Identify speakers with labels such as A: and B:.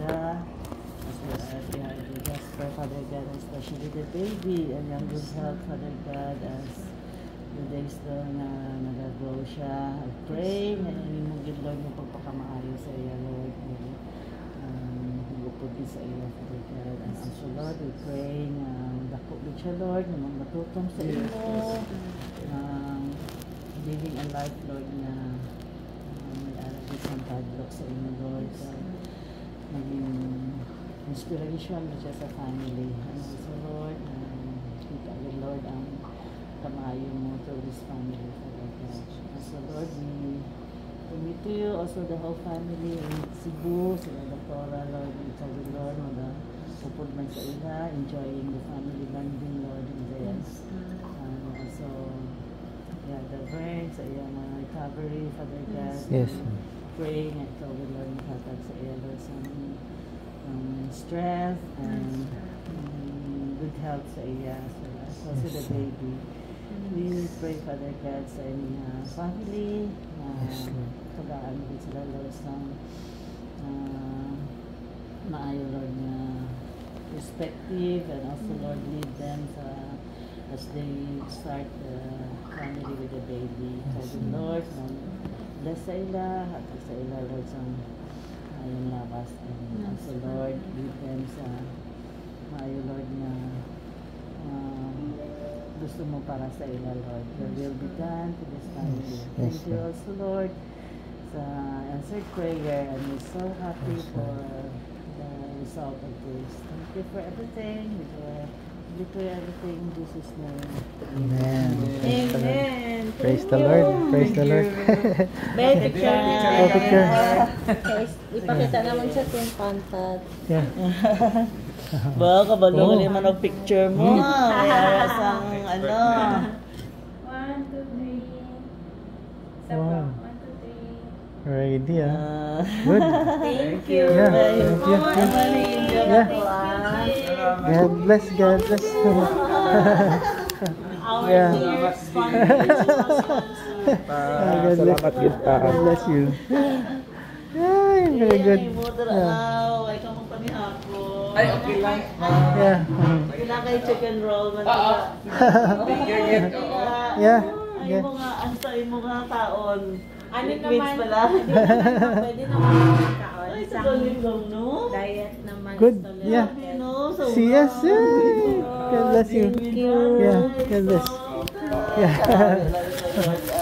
A: Ida, as well as Jasper, Father God, especially the baby, and yung good health, Father God, as the days daw na nag-grow siya. I pray na inimugin, Lord, yung pagpakamaayo sa iya, Lord. Magupod din sa iya, Father God. And also, Lord, we pray na dako din siya, Lord, na matutong sa iyo. Living a life, Lord, na may alagay sa padlock sa inyo, Lord. Maging inspiration na siya sa family. And also, Lord, kita agad, Lord, ang kamayo mo to this family, Father God. Also, Lord, we commit to you, also the whole family in Cebu, sila Doctora, Lord, we tell you, Lord, pupod man sa ila, enjoying the family bonding, Lord, in there. And also, yeah, the burn sa iyang recovery, Father God.
B: Yes.
A: Praying and tell the Lord, makatag sa iya, Lord, some strength and good health sa iya, as well as also the baby. We pray, Father God, sa inyong family, tagaan mo sila, Lord, sa maayo, Lord, na respective, and also, Lord, lead them as they start the family with the baby. So, Lord, bless sa ila, hatag sa ila, Lord, sa ayong lakas, and also, Lord, lead them sa maayo, Lord, na gusto mo para sa ila, Lord. Your will be done to this family. Thank you also, Lord, sa answered prayer, and we're so happy for the result of this. Thank you for everything. We declare everything in Jesus' name.
B: Amen.
A: Amen.
B: Praise the Lord. Praise the Lord.
C: May picture.
B: Picture.
C: Ipakita naman sa yung pantat.
B: Yeah.
A: Ba, kabalo ka naman ang picture mo. Kaya sang ano.
C: 1, 2, 3.
B: Wow.
C: 1, 2, 3.
B: Ready,
A: Good.
C: Thank you.
B: Yeah, thank you. Yeah. God bless, God bless. Yeah.
D: Salamat yun pa.
B: God bless you. Ay, very good.
A: Ay, kamang panihapon.
D: Ay, okay lang.
B: Yeah.
A: Kinakay chicken roll man.
B: Yeah.
A: Ay mo nga, ansay mo nga taon.
C: Ano
A: Liquids
C: naman,
A: pala.
C: pwede naman magkaon.
A: Ay, sa galing lang, no?
C: Diet naman.
B: Good.
C: tolerant.
B: Yeah.
A: You know, so
B: See us. God bless you.
A: Thank you.
B: Yeah, God bless. Yeah.